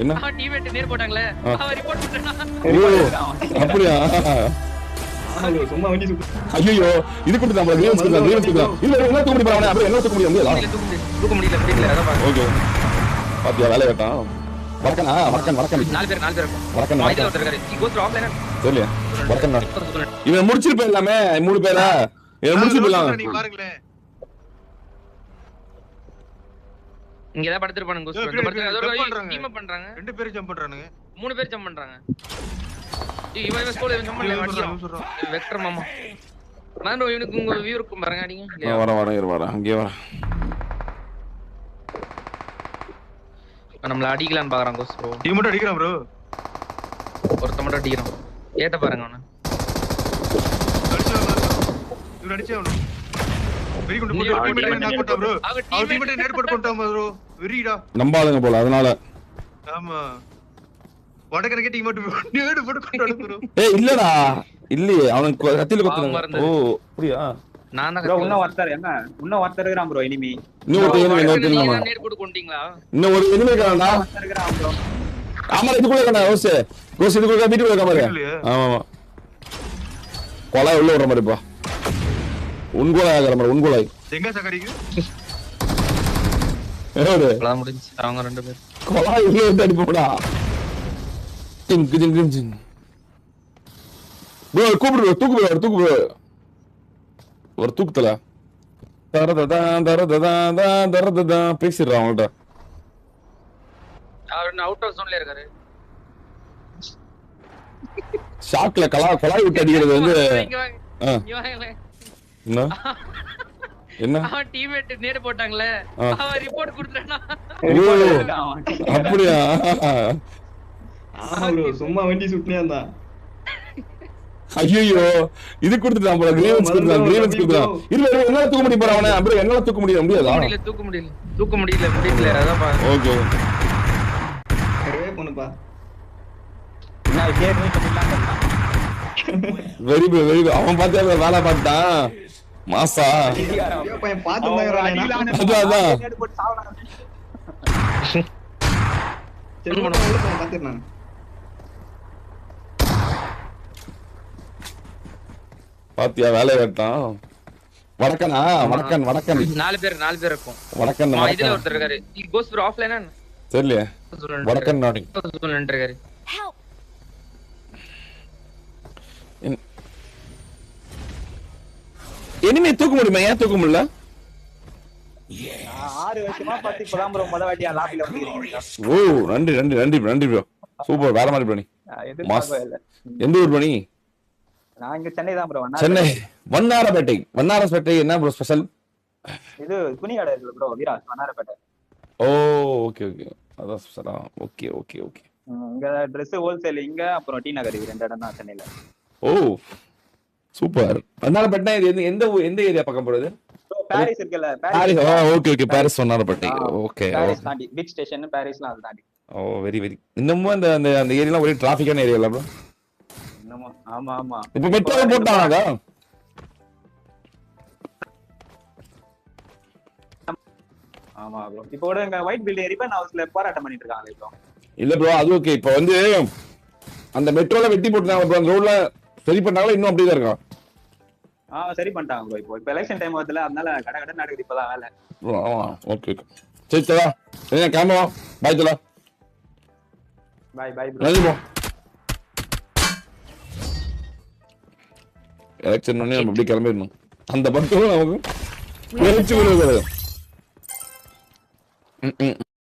என்ன டீமேட் நேர் போட்டாங்களே அவ ரிப்போர்ட் பண்றானா அப்படியே சும்மா வண்டி ஐயோ இது கூட நம்ம ரீல்ஸ் குடுறோம் இல்ல என்ன தூக்க முடியல அப்படியே என்ன தூக்க முடியல தூக்க முடியல பிடிக்கல அதான் ஓகே பாத்தியா வேலை கேட்டான் வர்க்கனா வர்க்கன் நாலு பேர் வர்க்கன் இதுல ஒருத்தர் இருக்காரு he goes to offline தெரியல வர்க்கன் இவன் முடிச்சிருப்ப எல்லாமே மூணு பேரா இவன் முடிச்சிரலாம் நீ பாருங்களே இங்க ஏதா படுத்துறானுங்க கோஸ்ட் இந்த படுத்து அதோட டீம் பண்றாங்க ரெண்டு பேரும் ஜம்ப் பண்றானுங்க மூணு பேர் ஜம்ப் பண்றாங்க இவன் ஸ்கோல் இவன் ஜம்ப் பண்ணல அடிச்சான் வெக்டர் மாமா மாண்டோ இவனுக்கு உங்க வியூ இருக்கும் பாருங்க அடிங்க வர அங்கே வர நம்மள அடிக்கலாம்னு பாக்குறான் கோஸ்ட் ப்ரோ டீம் மட்டும் அடிக்கிறான் ப்ரோ ஒருத்த மட்டும் அடிக்கிறான் ஏத்த பாருங்க அவன இவன் அடிச்சே வெரி குட் டீம் நாக் போட்டா ப்ரோ அவர் டீம் நேட் போட்டு கொண்டாம் ப்ரோ வெரிடா நம்பாளுங்க போல அதனால ஆமா வடக்கரக்கே டீம் மட்டும் நேட் போட்டு கொண்டாடு ப்ரோ ஏய் இல்லடா இல்லையே அவனுக்கு கத்தில குத்துறாங்க ஓ அப்படியா நான் தான் ப்ரோ இன்னும் ஒருத்தர் இருக்கான் ப்ரோ எனிமி இன்னும் நேர் போட்டு கொண்டீங்களா இன்னும் ஒரு எனிமி இருக்கான்டா ஒருத்தர் இருக்கான் ப்ரோ ஆமா இதுக்குள்ள இருக்கா கோஸ் இதுக்குள்ள வீட்டுக்குள்ள இருக்கா பாரு ஆமா ஆமா கொலை உள்ள வர மாதிரிப்பா உன்கோலாய் ஆகிற மாதிரி உன்கோலாய் எங்க சகடிக்கு அதான் முடிஞ்சு அவங்க ரெண்டு பேர் கொலாய் உள்ள வந்து அடிப்போடா டிங் ப்ரோ கூப்பிடு தூக்கு ப்ரோ ஒரு தூக்குதல தரததா பேசிடுறான் அவங்கள்ட்ட அவர் அவுட் ஆஃப் ஜோன்ல இருக்காரு ஷாக்ல கொலாய் விட்டு அடிக்கிறது வந்து என்ன அவன் டீம்மேட் நேர் போட்டாங்களே அவ ரிப்போர்ட் கொடுத்துறானா அப்படியா சும்மா வண்டி சுட்டுனே இருந்தா ஐயோ இது கொடுத்துட்டான் போல கிரீவன்ஸ் கொடுத்துட்டான் இல்ல என்னால தூக்க முடியும் போற அவனை அப்புறம் என்னால தூக்க முடியாதா தூக்க முடியல அதான் பா ஓகே கரெக்டா போணுப்பா வெரி அவன் பார்த்தா வேலை பார்த்தான் மாசா பையன் பாத்து அதான் பாத்துறேன் பாத்தியா வேலை கேட்டான் வடக்கன் நாலு பேர் இருக்கும் வடக்கன் இதுல ஒருத்தர் இருக்காரு he goes for offline and தெரியல வடக்கன் நாடி இருக்காரு இனிமே தூக்க முடியுமா ஏன் தூக்க முடியல 6 வருஷமா பாத்து இப்பதான் ப்ரோ முத வாட்டியா லாபில வந்துறீங்க ஓ நன்றி ப்ரோ சூப்பர் வேற மாதிரி பண்ணி எந்த ஊர் பண்ணி நான் இங்க சென்னை தான் ப்ரோ சென்னை வண்ணாரப்பேட்டை என்ன ப்ரோ ஸ்பெஷல் இது துணி கடை இருக்கு ப்ரோ வீராஸ் வண்ணாரப்பேட்டை ஓ ஓகே அதான் ஸ்பெஷலா ஓகே இங்க Dress ஹோல்சேல் இங்க அப்புறம் டி நகர் இது ரெண்டு இடம் தான் சென்னையில ஓ சூப்பர் வண்ணாரப்பேட்டை இது எந்த ஏரியா பக்கம் போறது பாரிஸ் இருக்குல்ல Paris okay Paris Vannarapettai okay Paris தாண்டி பிக் ஸ்டேஷன் பாரிஸ்லாம் அது தாண்டி ஓ வெரி இன்னமும் அந்த ஏரியாலாம் ஒரே டிராஃபிக்கான ஏரியா இல்ல ப்ரோ ஆமா இப்ப மெட்ரோ போட்டாங்க ஆமா ப்ரோ இப்போ கூட இங்க ஒயிட் பில்டிங் ரிப்பன் ஹவுஸ்ல போராட்டம் பண்ணிட்டு இருக்காங்க இப்போ இல்ல ப்ரோ அது ஓகே இப்போ வந்து அந்த மெட்ரோல வெட்டி போட்டாங்க ப்ரோ அந்த ரோட்ல சரி பண்ணாங்களா இன்னும் அப்படியே தான் இருக்கா சரி பண்ணிட்டாங்க ப்ரோ இப்போ எலெக்ஷன் டைம் வரதுல அதனால கடை நடக்குது இப்பதான் வேலை ஆமா ஓகே சரி தலா என்ன கிளம்புவா பாய் தலா பாய் ப்ரோ நன்றி ப்ரோ எலெக்ஷன் பண்ணி நம்ம அப்படியே கிளம்பிடணும் அந்த பக்கம் நமக்கு வெளிச்சு விடுவது